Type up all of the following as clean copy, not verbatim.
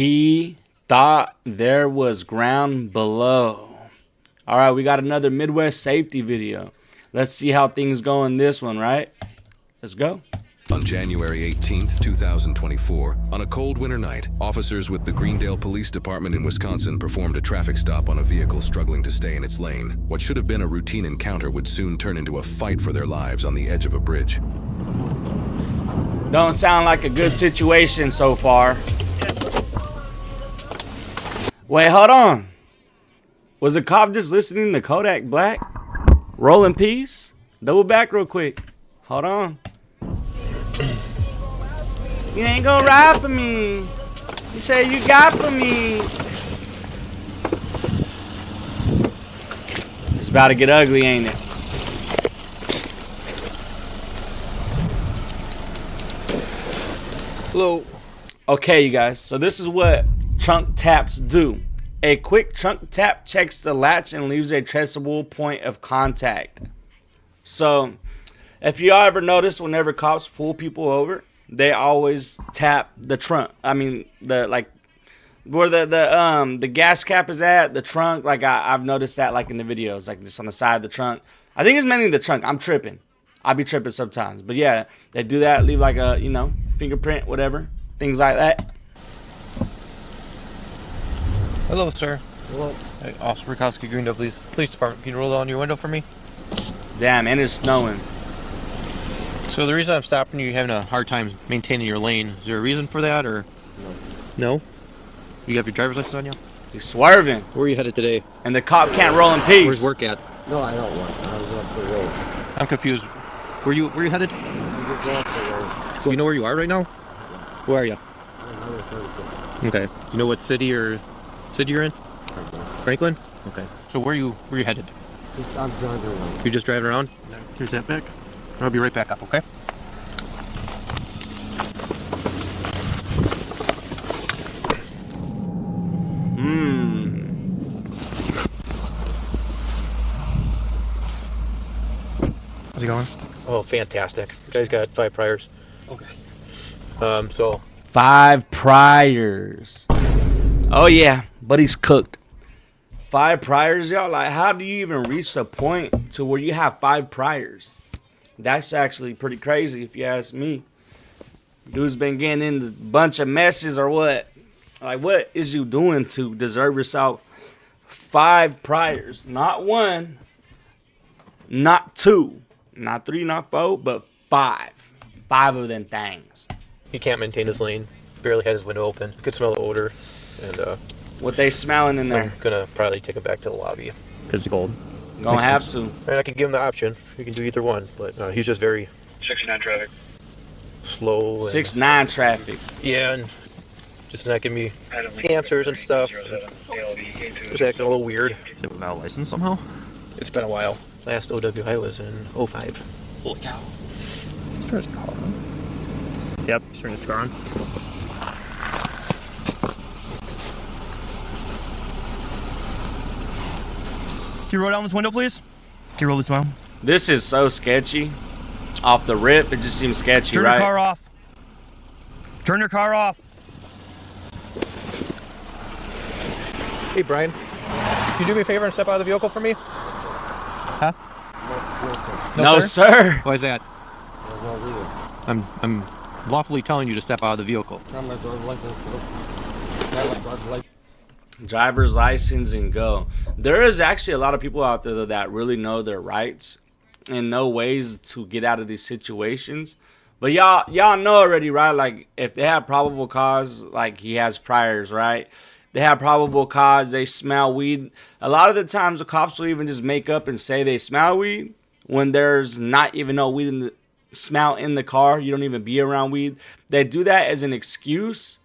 He thought there was ground below. All right, we got another Midwest safety video. Let's see how things go in this one, right? Let's go. On January 18th, 2024, on a cold winter night, officers with the Greendale Police Department in Wisconsin performed a traffic stop on a vehicle struggling to stay in its lane. What should have been a routine encounter would soon turn into a fight for their lives on the edge of a bridge. Don't sound like a good situation so far. Wait, hold on. Was the cop just listening to Kodak Black? Roll in peace? Double back real quick. Hold on. You ain't gonna ride for me. You say you got for me. It's about to get ugly, ain't it? Hello. Okay, you guys. So this is what trunk taps do. A quick trunk tap checks the latch and leaves a traceable point of contact. So if you ever notice, whenever cops pull people over, they always tap the trunk. I mean, the like where the gas cap is at, the trunk. Like I've noticed that like in the videos, like just on the side of the trunk. I think it's mainly the trunk. I'm tripping. I be tripping sometimes. But yeah, they do that. Leave like a fingerprint, whatever, things like that. Hello, sir. Hello. Hey, Officer Bukowski, Greendale Police Department. Can you roll down your window for me? Damn, and it's snowing. So the reason I'm stopping you, having a hard time maintaining your lane. Is there a reason for that, or no? You have your driver's license on you? He's swerving. Where are you headed today? And the cop can't roll in peace. Where's work at? No, I don't want. I was up the road. I'm confused. Where you headed? You get off the road. Do you know where you are right now? Where are you? I'm 136. Okay. You know what city you're in? Franklin? Okay. So where you headed? I'm driving around. You're just driving around? Here's that back. I'll be right back up, okay? How's it going? Oh, fantastic. You guys got 5 priors. Okay. So 5 priors. Oh yeah, but he's cooked. 5 priors, y'all. Like, how do you even reach the point to where you have 5 priors? That's actually pretty crazy, if you ask me. Dude's been getting into a bunch of messes or what? Like, what is you doing to deserve yourself 5 priors? Not 1, not 2, not 3, not 4, but 5. 5 of them things. he can't maintain his lane. Barely had his window open. Could smell the odor. And what they smelling in there? I'm gonna probably take him back to the lobby. Because it's cold. Gonna have to. And I could give him the option. He can do either one, but he's just very 69 traffic. slow. 6-9 traffic. Yeah, and just not giving me answers and stuff. Just acting a little weird. Is it without a license somehow? It's been a while. Last OWI was in 05. Holy cow. Let's turn his car on. Yep, he's turning his car on. Can you roll down this window, please? Can you roll this down? This is so sketchy. Off the rip, it just seems sketchy, Turn right? your car off. Turn your car off. Hey, Brian. Can you do me a favor and step out of the vehicle for me? Huh? No, sir. Why is that? I'm lawfully telling you to step out of the vehicle. Driver's license and go. There is actually a lot of people out there that really know their rights and know ways to get out of these situations. But y'all know already, right? Like, if they have probable cause, like he has priors, right? They have probable cause, they smell weed. A lot of the times the cops will even just make up and say they smell weed when there's not even no weed in the smell in the car. You don't even be around weed. They do that as an excuse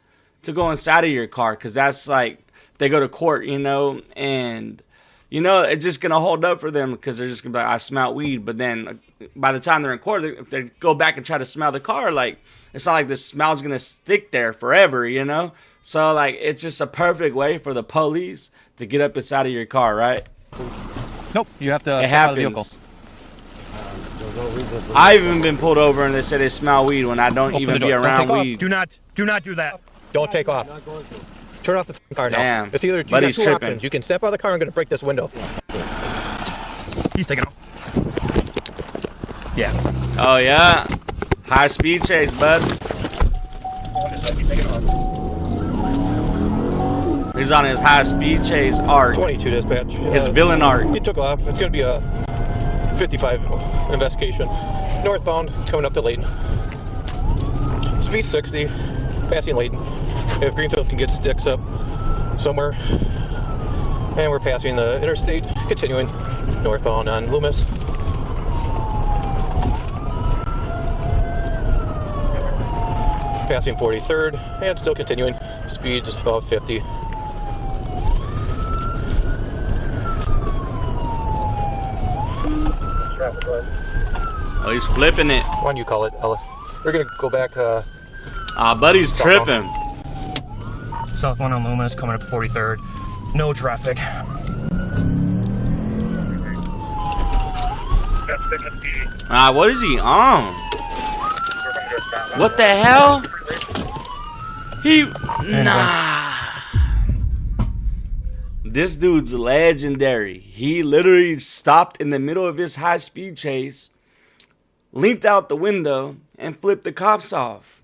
to go inside of your car, because that's like, they go to court, you know, and you know it's just gonna hold up for them because they're just gonna be like, I smell weed. But then by the time they're in court, if they go back and try to smell the car, like, it's not like the smell's gonna stick there forever, you know. So like, it's just a perfect way for the police to get up inside of your car, right? Nope, you have to It step out of the vehicle. happens. I've even been pulled over and they say they smell weed when I don't Open even the door. be Don't around take off. weed. Do not do that. Don't take off. Turn off the car now. Damn. It's either you got Buddy's two tripping. options. You can step out of the car. I'm going to break this window. He's taking off. Yeah. Oh yeah, high speed chase, bud. He's on his high speed chase arc. 22 dispatch. His villain arc. He took off. It's going to be a 55 investigation. Northbound, coming up to Layton. Speed 60, passing Layton. If Greenfield can get sticks up somewhere. And we're passing the interstate, continuing northbound on Loomis. Passing 43rd, and still continuing. Speeds about 50. Oh, he's flipping it. Why don't you call it, Ellis? We're gonna go back. Buddy's tripping. South 1 on Loomis, coming up to 43rd. No traffic. What is he on? What the hell? Nah. This dude's legendary. He literally stopped in the middle of his high-speed chase, leaped out the window, and flipped the cops off.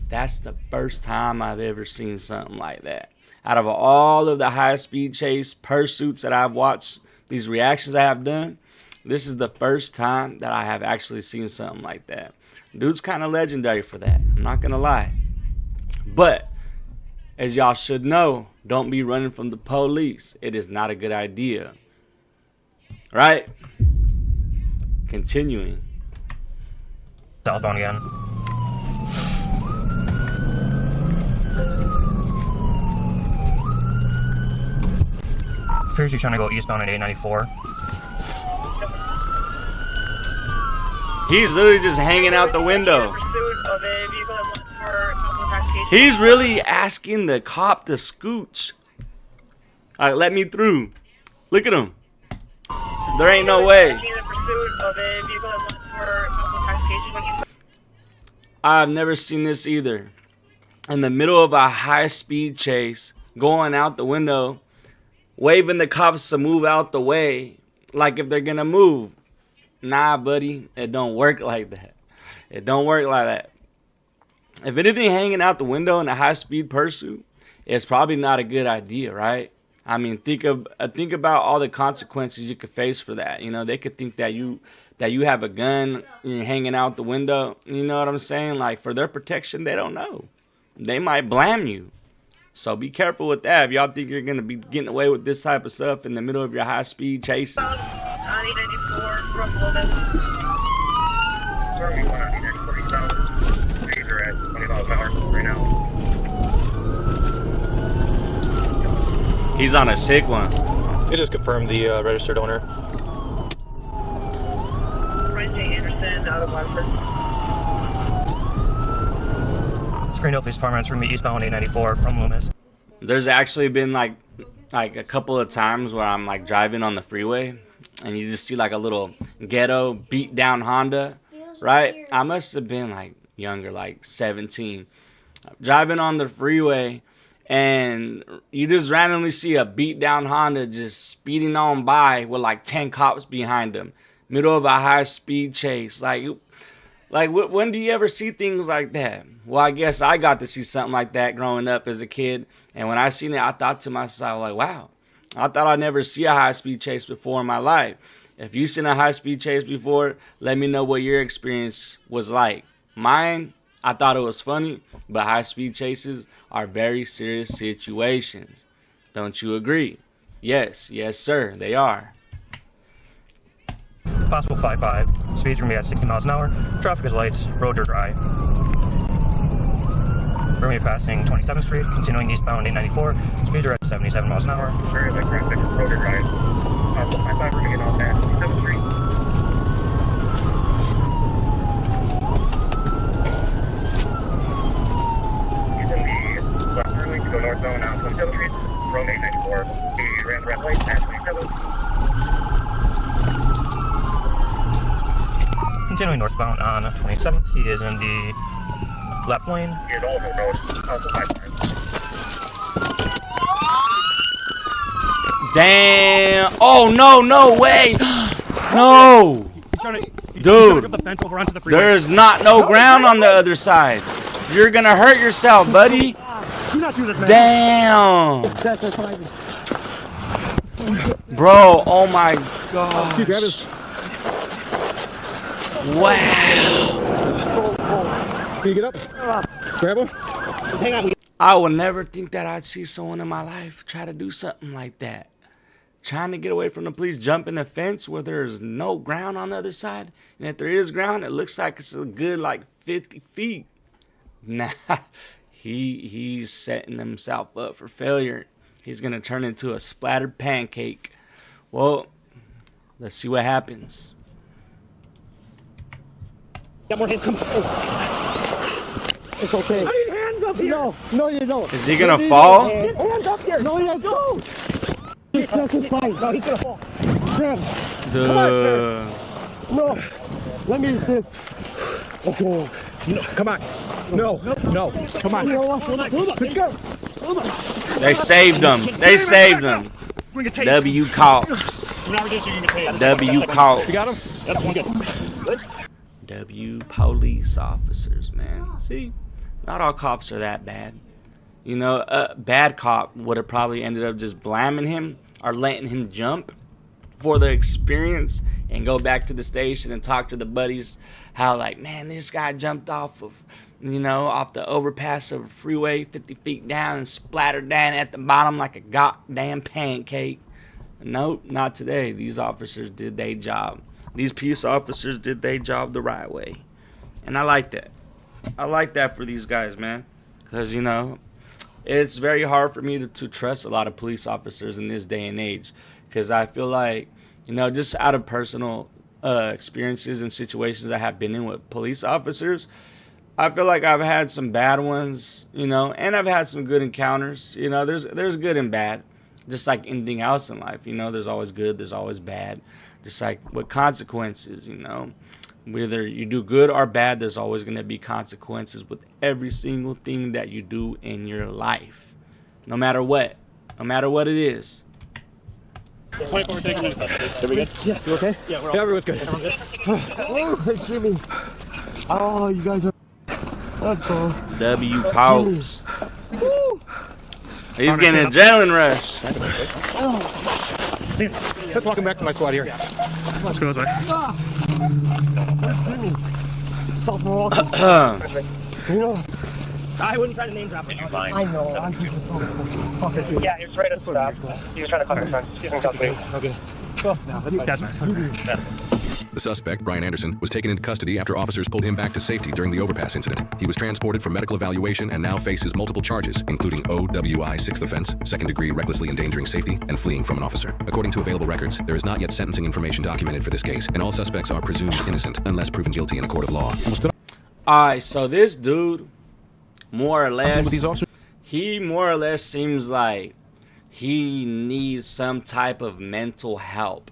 That's the first time I've ever seen something like that. Out of all of the high-speed chase pursuits that I've watched, these reactions I have done, this is the first time that I have actually seen something like that. Dude's kind of legendary for that. I'm not going to lie. But, as y'all should know, don't be running from the police. It is not a good idea. Right? Continuing. Southbound again. Appears he's trying to go eastbound at 894. He's literally just hanging out the window. He's really asking the cop to scooch. All right, let me through. Look at him. There ain't no way. I've never seen this either. In the middle of a high-speed chase, going out the window, waving the cops to move out the way, like if they're gonna move. Nah, buddy, it don't work like that. It don't work like that. If anything hanging out the window in a high-speed pursuit, it's probably not a good idea, right? I mean, think about all the consequences you could face for that. You know, they could think that you have a gun and you're hanging out the window. You know what I'm saying? Like, for their protection, they don't know. They might blame you. So be careful with that. If y'all think you're going to be getting away with this type of stuff in the middle of your high-speed chases. He's on a sick one. It is confirmed the registered owner. Screened Police Department from eastbound 894 from Loomis. There's actually been like a couple of times where I'm like driving on the freeway and you just see like a little ghetto beat down Honda, right? I must have been like younger, like 17. Driving on the freeway and you just randomly see a beat down Honda just speeding on by with like 10 cops behind him. Middle of a high speed chase. Like when do you ever see things like that? Well, I guess I got to see something like that growing up as a kid. And when I seen it, I thought to myself, like, wow, I thought I'd never see a high-speed chase before in my life. If you've seen a high-speed chase before, let me know what your experience was like. Mine, I thought it was funny, but high-speed chases are very serious situations. Don't you agree? Yes, sir, they are. Possible 5-5. Speed's gonna be at 60 miles an hour. Traffic is light. Roads are dry. We're going to be passing 27th Street, continuing eastbound 894. Speeds are at 77 miles an hour. Very light traffic, road are dry. Possible 5-5, we're getting off at 27th Street. Using the left turn lane to go northbound on 27th Street, road 894. We ran the red light at 27th. Continuing northbound on 27th, he is in the Left lane. He is also road. Also 5 Damn. Oh, no way. No. He's trying to Dude, jump the fence over onto the freeway. there's not no ground on the other side. You're going to hurt yourself, buddy. Do not do this, man. Damn. Bro, oh my gosh. Wow. Can you get up? Grab him. Just hang on. I would never think that I'd see someone in my life try to do something like that. Trying to get away from the police, jumping the fence where there's no ground on the other side. And if there is ground, it looks like it's a good like 50 feet. Nah, he's setting himself up for failure. He's going to turn into a splattered pancake. Well, let's see what happens. Got more hands coming. It's okay. I need hands up here. No, you don't. Is he going to fall? Get hands up here. No, you don't. That's his fight. No, he's gonna fall. Grab. Duh. No. Let me assist. Okay. No, come on. No. Come on. You know what? Let's go. They saved him. They saved him. Bring a tape. W cops. You're not reducing, you can get tape. W cops. You got him? That's one good. W police officers, man. See, not all cops are that bad. You know, a bad cop would have probably ended up just blaming him or letting him jump for the experience and go back to the station and talk to the buddies how, like, man, this guy jumped off of, you know, off the overpass of a freeway 50 feet down and splattered down at the bottom like a goddamn pancake. Nope, not today. These officers did their job. These peace officers did their job the right way. And I like that. I like that for these guys, man. Because, you know, it's very hard for me to trust a lot of police officers in this day and age. Because I feel like, you know, just out of personal experiences and situations I have been in with police officers, I feel like I've had some bad ones, you know, and I've had some good encounters. You know, there's good and bad. Just like anything else in life, you know, there's always good, there's always bad. Just like with consequences, you know, whether you do good or bad, there's always going to be consequences with every single thing that you do in your life, no matter what it is. 24, we're taking it. Are we good? Yeah, you okay? Yeah, we're all Everyone's good. Everyone good? Oh, Jimmy. Oh, you guys are. That's all. W cops. He's getting an adrenaline rush. Let's welcome back to my squad here. Let's go this way. Jimmy. South Morocco. You know, I wouldn't try to name drop it. You're fine. I know. I'm just fucking. Yeah, you're right at the stop. He was trying to cut our friends. He's in custody. Okay. That's fine. The suspect, Brian Anderson, was taken into custody after officers pulled him back to safety during the overpass incident. He was transported for medical evaluation and now faces multiple charges, including OWI 6th offense, second-degree recklessly endangering safety, and fleeing from an officer. According to available records, there is not yet sentencing information documented for this case, and all suspects are presumed innocent unless proven guilty in a court of law. Alright, so this dude, more or less, he more or less seems like he needs some type of mental help.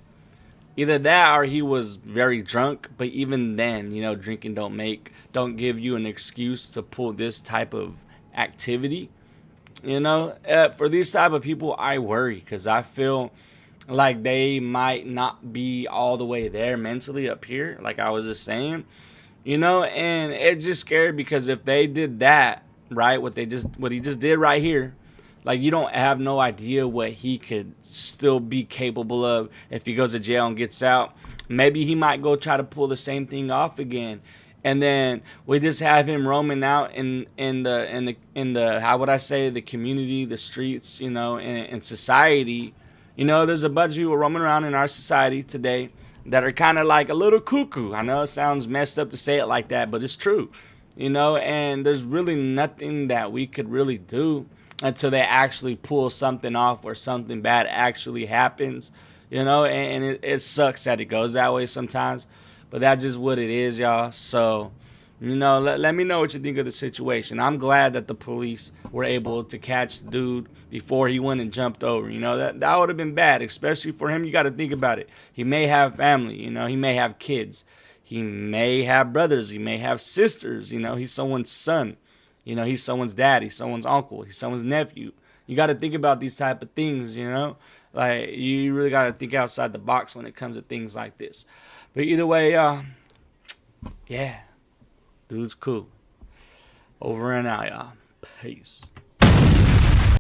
Either that or he was very drunk, but even then, you know, drinking don't give you an excuse to pull this type of activity. You know, for these type of people, I worry because I feel like they might not be all the way there mentally up here, like I was just saying, you know, and it's just scary because if they did that, right, what he just did right here, like, you don't have no idea what he could still be capable of if he goes to jail and gets out. Maybe he might go try to pull the same thing off again. And then we just have him roaming out in the how would I say, the community, the streets, you know, in society. You know, there's a bunch of people roaming around in our society today that are kind of like a little cuckoo. I know it sounds messed up to say it like that, but it's true. You know, and there's really nothing that we could really do until they actually pull something off or something bad actually happens, you know, and it sucks that it goes that way sometimes, but that's just what it is, y'all. So, you know, let me know what you think of the situation. I'm glad that the police were able to catch the dude before he went and jumped over. You know, that would have been bad, especially for him. You got to think about it. He may have family, you know, he may have kids. He may have brothers. He may have sisters. You know, he's someone's son. You know, he's someone's dad, he's someone's uncle, he's someone's nephew. You got to think about these type of things, you know. Like, you really got to think outside the box when it comes to things like this. But either way, yeah, dude's cool. Over and out, y'all. Peace.